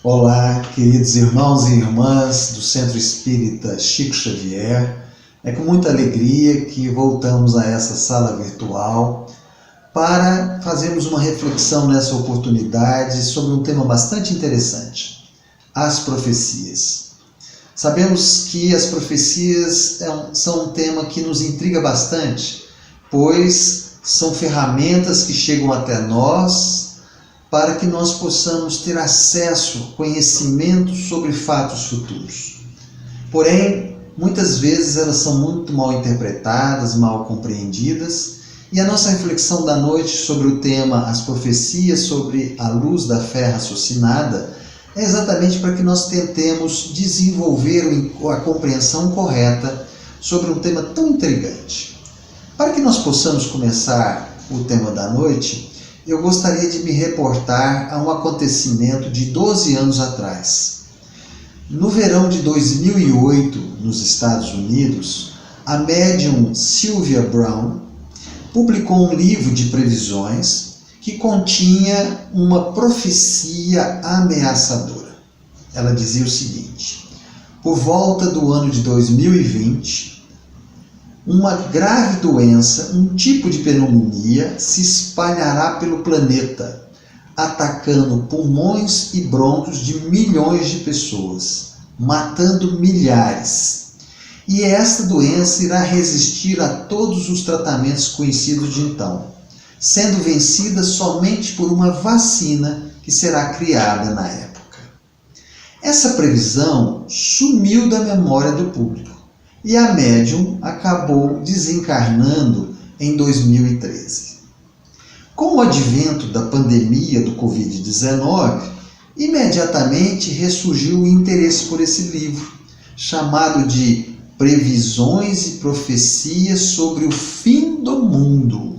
Olá, queridos irmãos e irmãs do Centro Espírita Chico Xavier. É com muita alegria que voltamos a essa sala virtual para fazermos uma reflexão nessa oportunidade sobre um tema bastante interessante: as profecias. Sabemos que as profecias são um tema que nos intriga bastante, pois são ferramentas que chegam até nós para que nós possamos ter acesso, conhecimento sobre fatos futuros. Porém, muitas vezes elas são muito mal interpretadas, mal compreendidas, e a nossa reflexão da noite sobre o tema As Profecias sobre a Luz da Fé Raciocinada é exatamente para que nós tentemos desenvolver a compreensão correta sobre um tema tão intrigante. Para que nós possamos começar o tema da noite, eu gostaria de me reportar a um acontecimento de 12 anos atrás. No verão de 2008, nos Estados Unidos, a médium Sylvia Browne publicou um livro de previsões que continha uma profecia ameaçadora. Ela dizia o seguinte: por volta do ano de 2020, uma grave doença, um tipo de pneumonia, se espalhará pelo planeta, atacando pulmões e brônquios de milhões de pessoas, matando milhares. E esta doença irá resistir a todos os tratamentos conhecidos de então, sendo vencida somente por uma vacina que será criada na época. Essa previsão sumiu da memória do público, e a médium acabou desencarnando em 2013. Com o advento da pandemia do Covid-19, imediatamente ressurgiu o interesse por esse livro, chamado de Previsões e Profecias sobre o Fim do Mundo.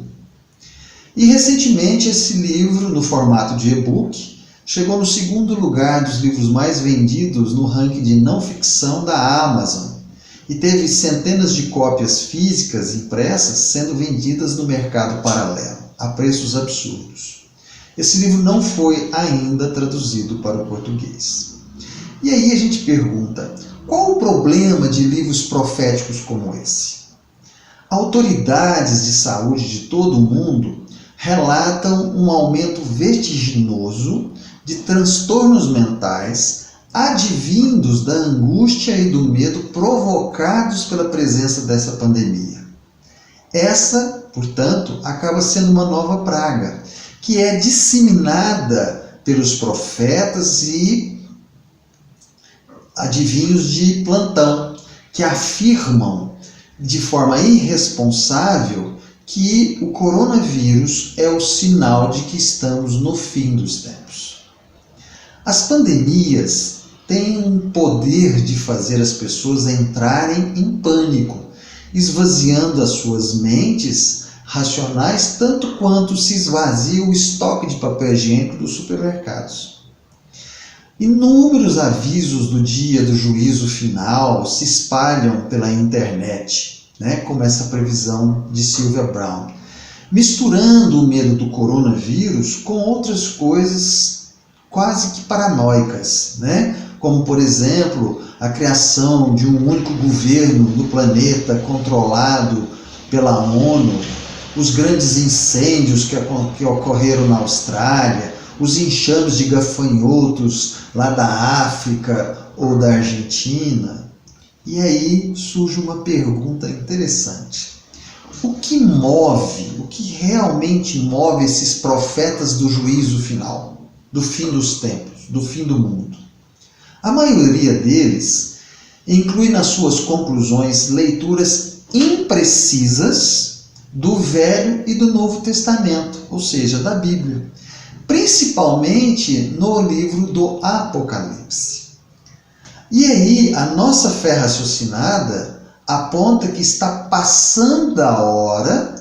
E recentemente esse livro, no formato de e-book, chegou no segundo lugar dos livros mais vendidos no ranking de não ficção da Amazon, e teve centenas de cópias físicas impressas sendo vendidas no mercado paralelo, a preços absurdos. Esse livro não foi ainda traduzido para o português. E aí a gente pergunta, qual o problema de livros proféticos como esse? Autoridades de saúde de todo o mundo relatam um aumento vertiginoso de transtornos mentais advindos da angústia e do medo provocados pela presença dessa pandemia. Essa, portanto, acaba sendo uma nova praga, que é disseminada pelos profetas e adivinhos de plantão, que afirmam de forma irresponsável que o coronavírus é o sinal de que estamos no fim dos tempos. As pandemias têm um poder de fazer as pessoas entrarem em pânico, esvaziando as suas mentes racionais tanto quanto se esvazia o estoque de papel higiênico dos supermercados. Inúmeros avisos do dia do juízo final se espalham pela internet, como essa previsão de Sylvia Browne, misturando o medo do coronavírus com outras coisas quase que paranoicas, como, por exemplo, a criação de um único governo no planeta controlado pela ONU, os grandes incêndios que ocorreram na Austrália, os enxames de gafanhotos lá da África ou da Argentina. E aí surge uma pergunta interessante. O que realmente move esses profetas do juízo final, do fim dos tempos, do fim do mundo? A maioria deles inclui nas suas conclusões leituras imprecisas do Velho e do Novo Testamento, ou seja, da Bíblia, principalmente no livro do Apocalipse. E aí a nossa fé raciocinada aponta que está passando a hora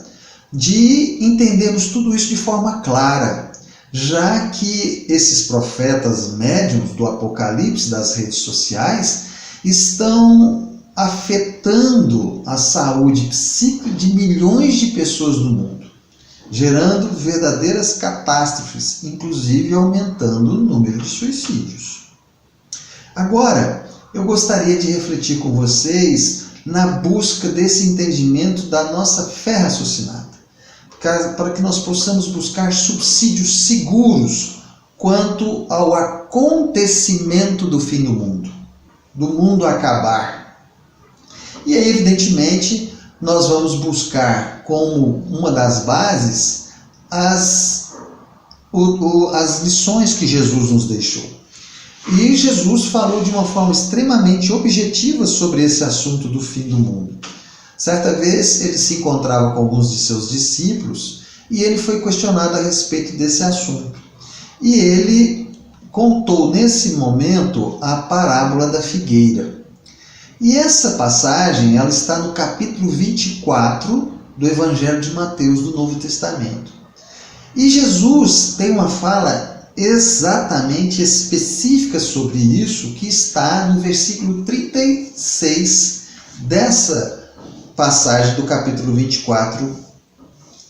de entendermos tudo isso de forma clara, já que esses profetas médiuns do Apocalipse das redes sociais estão afetando a saúde psíquica de milhões de pessoas do mundo, gerando verdadeiras catástrofes, inclusive aumentando o número de suicídios. Agora, eu gostaria de refletir com vocês na busca desse entendimento da nossa fé raciocinada, para que nós possamos buscar subsídios seguros quanto ao acontecimento do fim do mundo acabar. E aí, evidentemente, nós vamos buscar como uma das bases as lições que Jesus nos deixou. E Jesus falou de uma forma extremamente objetiva sobre esse assunto do fim do mundo. Certa vez ele se encontrava com alguns de seus discípulos e ele foi questionado a respeito desse assunto. E ele contou nesse momento a parábola da figueira. E essa passagem ela está no capítulo 24 do Evangelho de Mateus do Novo Testamento. E Jesus tem uma fala exatamente específica sobre isso, que está no versículo 36 dessa passagem do capítulo 24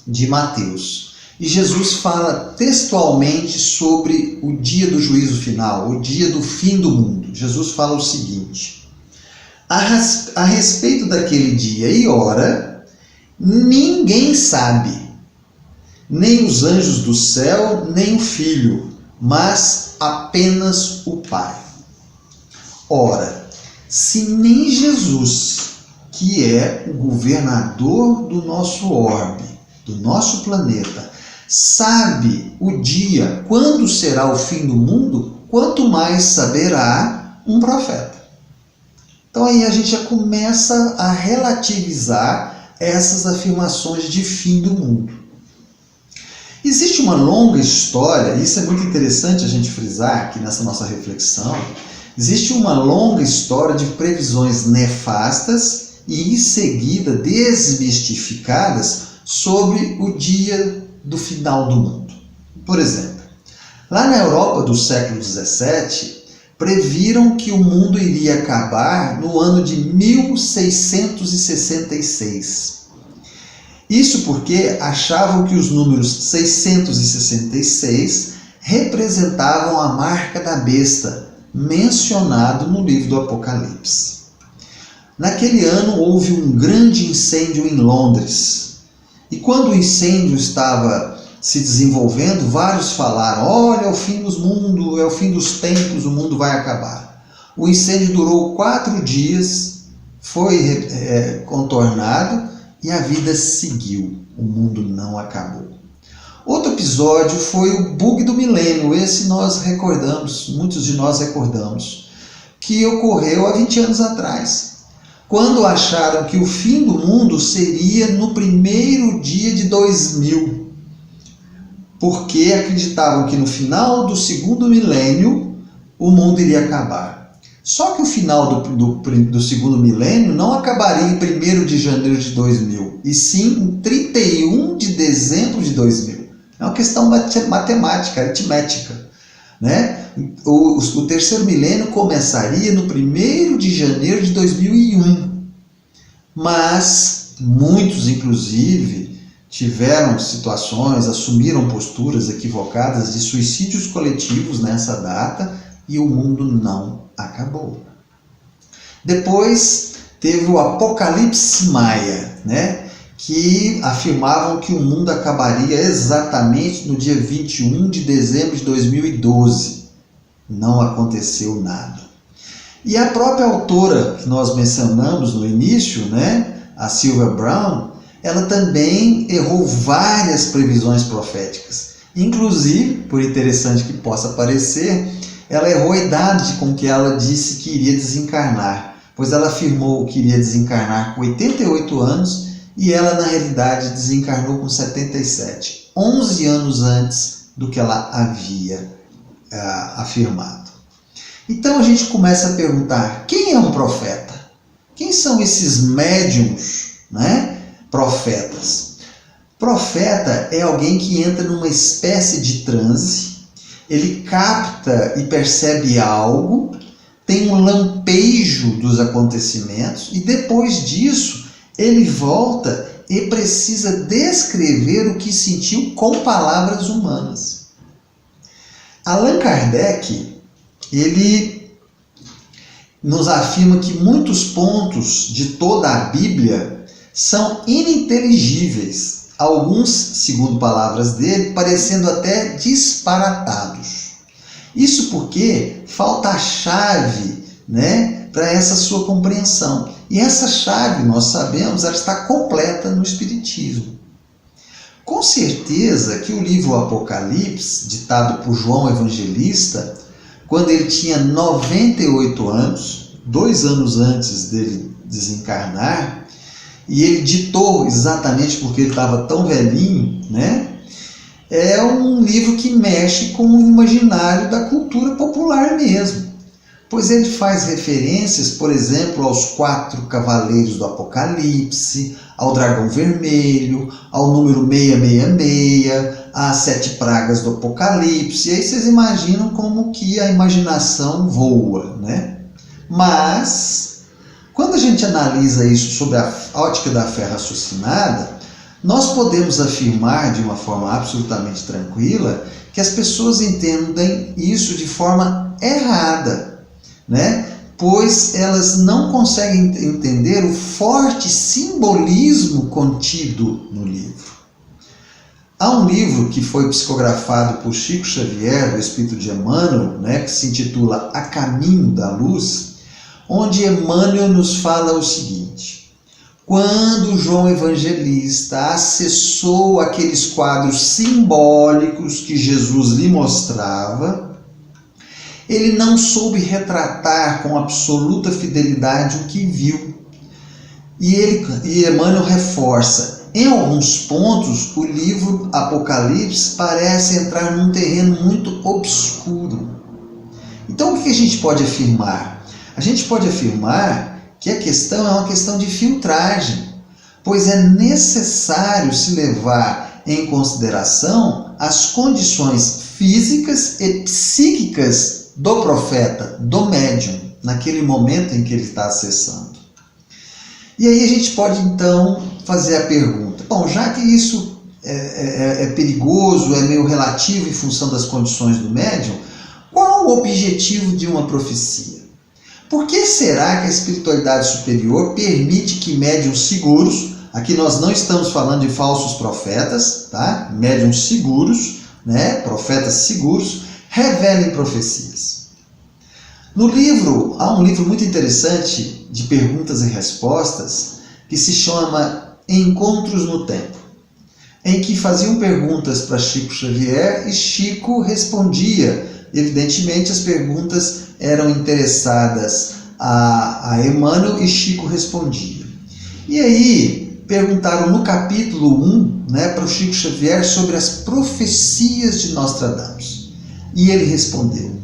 de Mateus. E Jesus fala textualmente sobre o dia do juízo final, o dia do fim do mundo. Jesus fala o seguinte: a respeito daquele dia e hora, ninguém sabe, nem os anjos do céu, nem o Filho, mas apenas o Pai. Ora, se nem Jesus, que é o governador do nosso orbe, do nosso planeta, sabe o dia quando será o fim do mundo, quanto mais saberá um profeta. Então aí a gente já começa a relativizar essas afirmações de fim do mundo. Existe uma longa história, e isso é muito interessante a gente frisar aqui nessa nossa reflexão, existe uma longa história de previsões nefastas e em seguida desmistificadas sobre o dia do final do mundo. Por exemplo, lá na Europa do século XVII, previram que o mundo iria acabar no ano de 1666. Isso porque achavam que os números 666 representavam a marca da besta, mencionado no livro do Apocalipse. Naquele ano houve um grande incêndio em Londres. E quando o incêndio estava se desenvolvendo, vários falaram: olha, é o fim dos mundos, é o fim dos tempos, o mundo vai acabar. O incêndio durou 4 dias, foi contornado, e a vida seguiu, o mundo não acabou. Outro episódio foi o bug do milênio, esse nós recordamos, muitos de nós recordamos, que ocorreu há 20 anos atrás, quando acharam que o fim do mundo seria no primeiro dia de 2000, porque acreditavam que no final do segundo milênio o mundo iria acabar. Só que o final do segundo milênio não acabaria em 1º de janeiro de 2000, e sim em 31 de dezembro de 2000. É uma questão matemática, aritmética, né? O terceiro milênio começaria no 1º de janeiro de 2001. Mas muitos, inclusive, tiveram situações, assumiram posturas equivocadas de suicídios coletivos nessa data, e o mundo não acabou. Depois teve o Apocalipse Maia, né? Que afirmavam que o mundo acabaria exatamente no dia 21 de dezembro de 2012. Não aconteceu nada. E a própria autora que nós mencionamos no início, né? A Sylvia Browne, ela também errou várias previsões proféticas. Inclusive, por interessante que possa parecer, ela errou a idade com que ela disse que iria desencarnar, pois ela afirmou que iria desencarnar com 88 anos e ela, na realidade, desencarnou com 77, 11 anos antes do que ela havia afirmado. Então a gente começa a perguntar: quem é um profeta? Quem são esses médiuns, né, profetas? Profeta é alguém que entra numa espécie de transe. Ele capta e percebe algo, tem um lampejo dos acontecimentos e depois disso ele volta e precisa descrever o que sentiu com palavras humanas. Allan Kardec, ele nos afirma que muitos pontos de toda a Bíblia são ininteligíveis, alguns, segundo palavras dele, parecendo até disparatados. Isso porque falta a chave, para essa sua compreensão. E essa chave, nós sabemos, ela está completa no Espiritismo. Com certeza que o livro Apocalipse, ditado por João Evangelista, quando ele tinha 98 anos, 2 anos antes dele desencarnar, e ele ditou exatamente porque ele estava tão velhinho, é um livro que mexe com o imaginário da cultura popular mesmo. Pois ele faz referências, por exemplo, aos 4 cavaleiros do Apocalipse, ao dragão vermelho, ao número 666, às 7 pragas do Apocalipse. E aí vocês imaginam como que a imaginação voa, Mas, quando a gente analisa isso sob a ótica da fé raciocinada, nós podemos afirmar de uma forma absolutamente tranquila que as pessoas entendem isso de forma errada, pois elas não conseguem entender o forte simbolismo contido no livro. Há um livro que foi psicografado por Chico Xavier, do Espírito de Emmanuel, que se intitula A Caminho da Luz, onde Emmanuel nos fala o seguinte: quando João Evangelista acessou aqueles quadros simbólicos que Jesus lhe mostrava, ele não soube retratar com absoluta fidelidade o que viu. E Emmanuel reforça: em alguns pontos, o livro Apocalipse parece entrar num terreno muito obscuro. Então, o que a gente pode afirmar? A gente pode afirmar que a questão é uma questão de filtragem, pois é necessário se levar em consideração as condições físicas e psíquicas do profeta, do médium, naquele momento em que ele está acessando. E aí a gente pode então fazer a pergunta: bom, já que isso é perigoso, é meio relativo em função das condições do médium, qual o objetivo de uma profecia? Por que será que a espiritualidade superior permite que médiuns seguros, aqui nós não estamos falando de falsos profetas, médiuns seguros, profetas seguros, revelem profecias? Há um livro muito interessante de perguntas e respostas que se chama Encontros no Tempo, em que faziam perguntas para Chico Xavier e Chico respondia. Evidentemente, as perguntas eram interessadas a Emmanuel e Chico respondia. E aí, perguntaram no capítulo 1, para o Chico Xavier sobre as profecias de Nostradamus. E ele respondeu: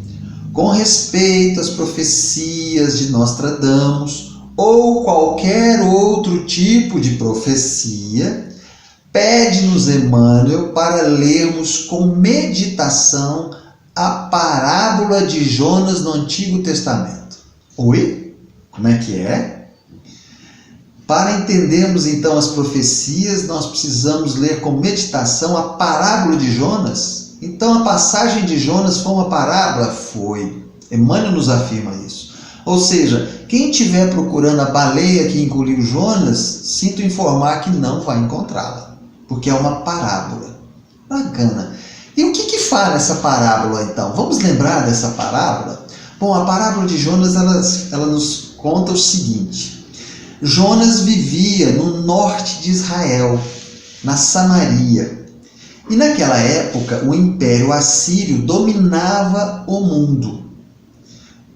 com respeito às profecias de Nostradamus ou qualquer outro tipo de profecia, pede-nos Emmanuel para lermos com meditação a parábola de Jonas no Antigo Testamento. Oi? Como é que é? Para entendermos então as profecias, nós precisamos ler com meditação a parábola de Jonas. Então a passagem de Jonas foi uma parábola? Foi. Emmanuel nos afirma isso. Ou seja, quem estiver procurando a baleia que engoliu Jonas, sinto informar que não vai encontrá-la, porque é uma parábola. Bacana. E o que fala essa parábola então? Vamos lembrar dessa parábola? Bom, a parábola de Jonas ela nos conta o seguinte: Jonas vivia no norte de Israel, na Samaria. E naquela época o Império Assírio dominava o mundo.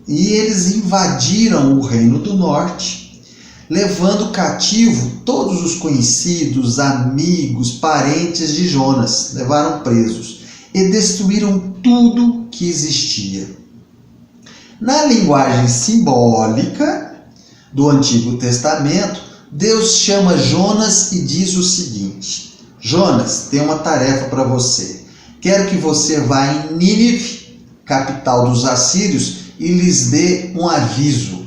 E eles invadiram o Reino do Norte, levando cativo todos os conhecidos, amigos, parentes de Jonas. Levaram presos e destruíram tudo que existia. Na linguagem simbólica do Antigo Testamento, Deus chama Jonas e diz o seguinte: Jonas, tem uma tarefa para você. Quero que você vá em Nínive, capital dos assírios, e lhes dê um aviso.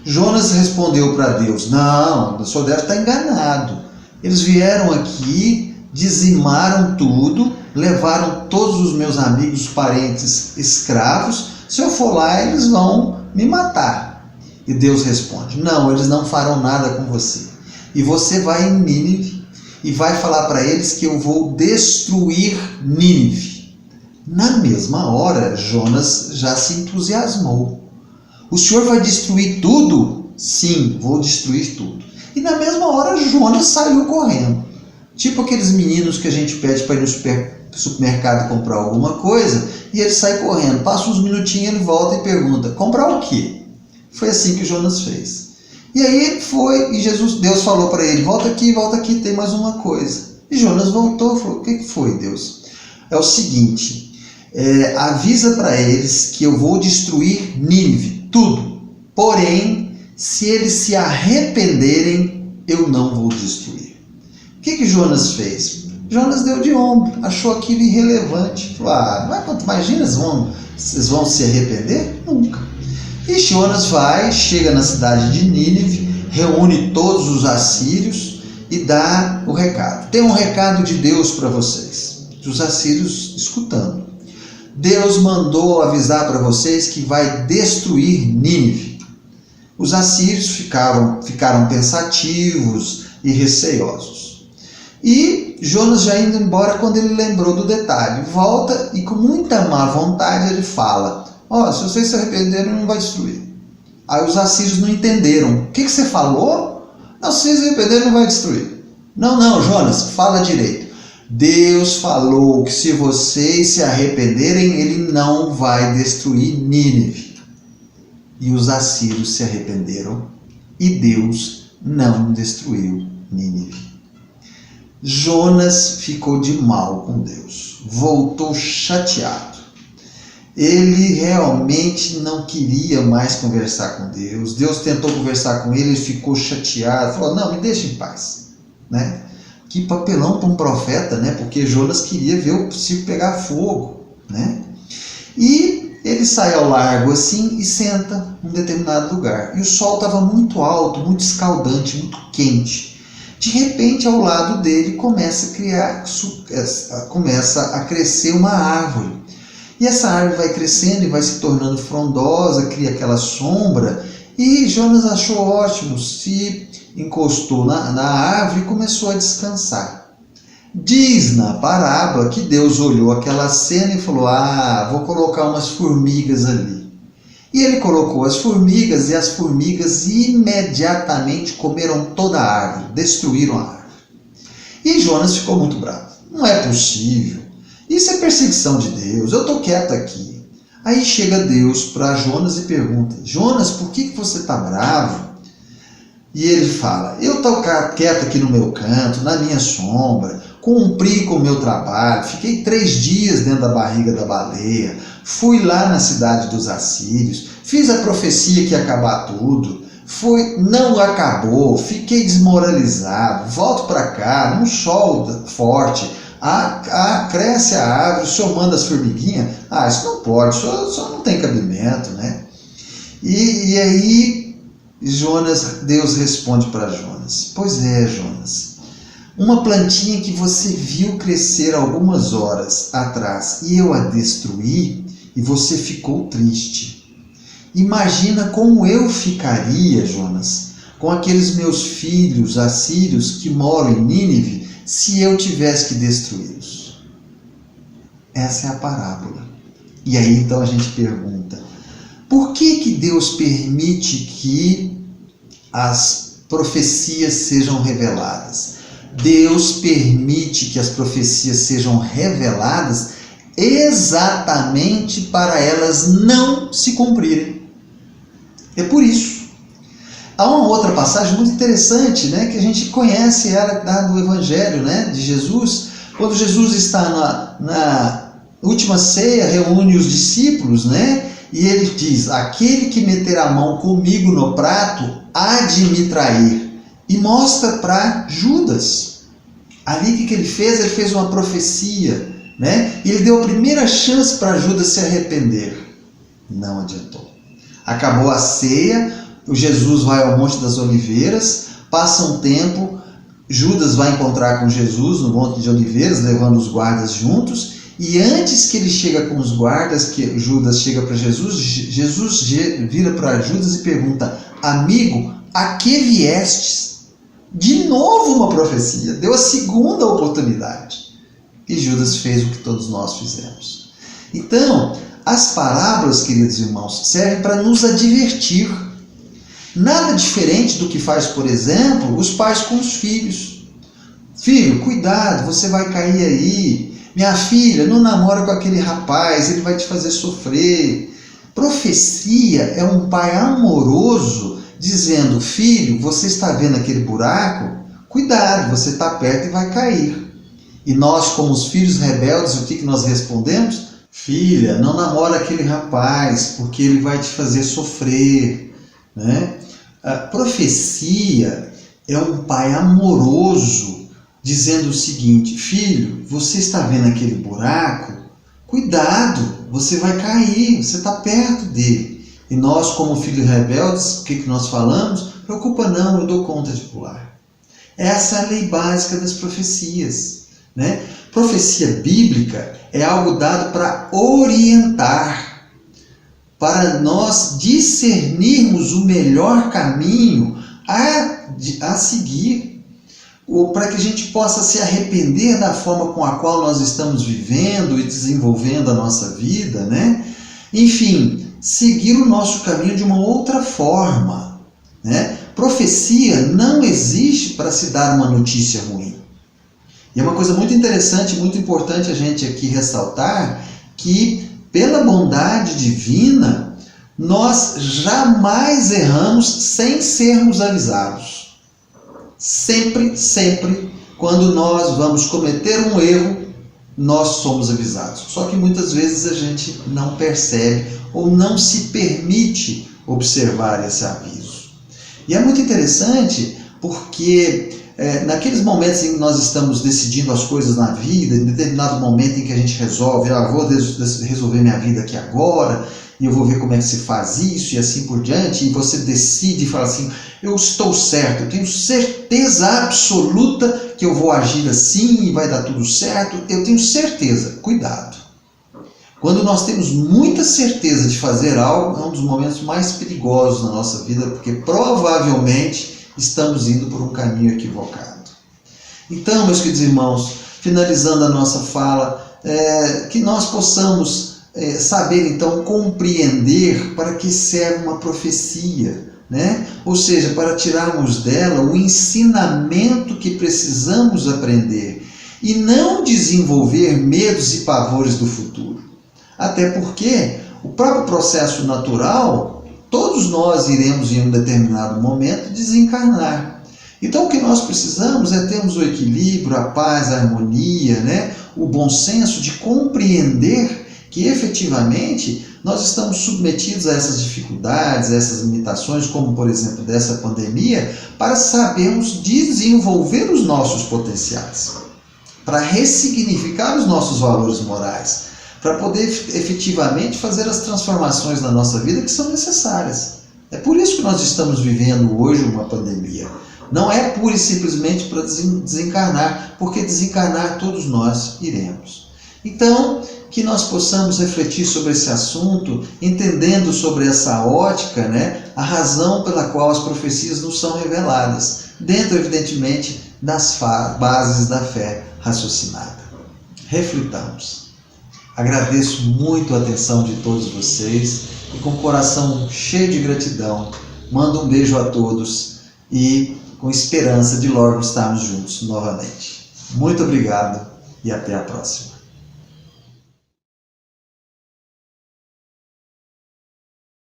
Jonas respondeu para Deus: não, o senhor deve estar enganado. Eles vieram aqui, dizimaram tudo, levaram todos os meus amigos, parentes, escravos. Se eu for lá, eles vão me matar. E Deus responde: não, eles não farão nada com você. E você vai em Nínive e vai falar para eles que eu vou destruir Nínive. Na mesma hora, Jonas já se entusiasmou. O Senhor vai destruir tudo? Sim, vou destruir tudo. E na mesma hora, Jonas saiu correndo. Tipo aqueles meninos que a gente pede para ir no supermercado comprar alguma coisa, e ele sai correndo. Passa uns minutinhos, ele volta e pergunta: comprar o quê? Foi assim que Jonas fez. E aí ele foi, e Deus falou para ele: volta aqui, tem mais uma coisa. E Jonas voltou e falou: o que foi, Deus? É o seguinte, avisa para eles que eu vou destruir Nínive, tudo. Porém, se eles se arrependerem, eu não vou destruir. O que Jonas fez? Jonas deu de ombro, achou aquilo irrelevante. Falou: imagina, vocês vão se arrepender? Nunca. E Jonas chega na cidade de Nínive, reúne todos os assírios e dá o recado. Tem um recado de Deus para vocês. Os assírios escutando. Deus mandou avisar para vocês que vai destruir Nínive. Os assírios ficaram pensativos e receosos. E Jonas já indo embora, quando ele lembrou do detalhe, volta e com muita má vontade ele fala: se vocês se arrependerem, não vai destruir. Aí os assírios não entenderam. O que você falou? Não, se vocês se arrependerem, não vai destruir. Não, Jonas, fala direito. Deus falou que se vocês se arrependerem, ele não vai destruir Nínive. E os assírios se arrependeram e Deus não destruiu Nínive. Jonas ficou de mal com Deus, voltou chateado. Ele realmente não queria mais conversar com Deus. Deus tentou conversar com ele, ele ficou chateado, falou: não, me deixa em paz, né? Que papelão para um profeta, né? Porque Jonas queria ver o circo pegar fogo, né? E ele sai ao largo assim e senta em um determinado lugar. E o sol estava muito alto, muito escaldante, muito quente. De repente, ao lado dele começa a crescer uma árvore. E essa árvore vai crescendo e vai se tornando frondosa, cria aquela sombra. E Jonas achou ótimo, se encostou na árvore e começou a descansar. Diz na parábola que Deus olhou aquela cena e falou: vou colocar umas formigas ali. E ele colocou as formigas, e as formigas imediatamente comeram toda a árvore, destruíram a árvore. E Jonas ficou muito bravo. Não é possível. Isso é perseguição de Deus, eu estou quieto aqui. Aí chega Deus para Jonas e pergunta: Jonas, por que você está bravo? E ele fala: eu estou quieto aqui no meu canto, na minha sombra, cumpri com o meu trabalho, fiquei 3 dias dentro da barriga da baleia, fui lá na cidade dos assírios, fiz a profecia que ia acabar tudo, não acabou, fiquei desmoralizado, volto para cá, num sol forte, cresce a árvore, o senhor manda as formiguinhas? Isso não pode, o senhor não tem cabimento, né? E aí Deus responde para Jonas: pois é, Jonas, uma plantinha que você viu crescer algumas horas atrás e eu a destruí e você ficou triste. Imagina como eu ficaria, Jonas, com aqueles meus filhos assírios que moram em Nínive, se eu tivesse que destruí-los. Essa é a parábola. E aí então a gente pergunta: por que Deus permite que as profecias sejam reveladas? Deus permite que as profecias sejam reveladas exatamente para elas não se cumprirem. É por isso. Há uma outra passagem muito interessante, né, que a gente conhece ela do Evangelho, né, de Jesus, quando Jesus está na última ceia, reúne os discípulos, né, e ele diz: aquele que meter a mão comigo no prato há de me trair. E mostra para Judas. Ali o que ele fez? Ele fez uma profecia, né? E ele deu a primeira chance para Judas se arrepender. Não adiantou. Acabou a ceia, o Jesus vai ao Monte das Oliveiras, passa um tempo, Judas vai encontrar com Jesus no Monte de Oliveiras, levando os guardas juntos, E antes que ele chega com os guardas, que Judas chega para Jesus, Jesus vira para Judas e pergunta: amigo, a que viestes? De novo uma profecia, deu a segunda oportunidade. E Judas fez o que todos nós fizemos. Então, as parábolas, queridos irmãos, servem para nos advertir. Nada diferente do que faz, por exemplo, os pais com os filhos. Filho, cuidado, você vai cair aí. Minha filha, não namora com aquele rapaz, ele vai te fazer sofrer. Profecia é um pai amoroso dizendo: filho, você está vendo aquele buraco? Cuidado, você está perto e vai cair. E nós, como os filhos rebeldes, o que nós respondemos? Filha, não namora aquele rapaz, porque ele vai te fazer sofrer. Né? A profecia é um pai amoroso dizendo o seguinte: filho, você está vendo aquele buraco? Cuidado, você vai cair, você está perto dele. E nós, como filhos rebeldes, o que nós falamos? Preocupa não, eu dou conta de pular. Essa é a lei básica das profecias. Né? Profecia bíblica é algo dado para orientar, para nós discernirmos o melhor caminho a seguir, ou para que a gente possa se arrepender da forma com a qual nós estamos vivendo e desenvolvendo a nossa vida, né? Enfim, seguir o nosso caminho de uma outra forma, né? Profecia não existe para se dar uma notícia ruim. E é uma coisa muito interessante, muito importante a gente aqui ressaltar que, pela bondade divina, nós jamais erramos sem sermos avisados. Sempre, quando nós vamos cometer um erro, nós somos avisados. Só que muitas vezes a gente não percebe ou não se permite observar esse aviso. E é muito interessante porque naqueles momentos em que nós estamos decidindo as coisas na vida, em determinado momento em que a gente resolve, vou resolver minha vida aqui agora, e eu vou ver como é que se faz isso e assim por diante, e você decide e fala assim: eu estou certo, eu tenho certeza absoluta que eu vou agir assim e vai dar tudo certo, eu tenho certeza. Cuidado. Quando nós temos muita certeza de fazer algo, é um dos momentos mais perigosos na nossa vida, porque provavelmente estamos indo por um caminho equivocado. Então, meus queridos irmãos, finalizando a nossa fala, que nós possamos saber, então, compreender para que serve uma profecia, né? Ou seja, para tirarmos dela o ensinamento que precisamos aprender e não desenvolver medos e pavores do futuro. Até porque o próprio processo natural, todos nós iremos em um determinado momento desencarnar. Então o que nós precisamos é termos o equilíbrio, a paz, a harmonia, né? O bom senso de compreender que efetivamente nós estamos submetidos a essas dificuldades, a essas limitações, como por exemplo dessa pandemia, para sabermos desenvolver os nossos potenciais, para ressignificar os nossos valores morais, para poder efetivamente fazer as transformações na nossa vida que são necessárias. É por isso que nós estamos vivendo hoje uma pandemia. Não é pura e simplesmente para desencarnar, porque desencarnar todos nós iremos. Então, que nós possamos refletir sobre esse assunto, entendendo sobre essa ótica, né, a razão pela qual as profecias nos são reveladas, dentro, evidentemente, das bases da fé raciocinada. Reflitamos. Agradeço muito a atenção de todos vocês e com o coração cheio de gratidão, mando um beijo a todos e com esperança de logo estarmos juntos novamente. Muito obrigado e até a próxima.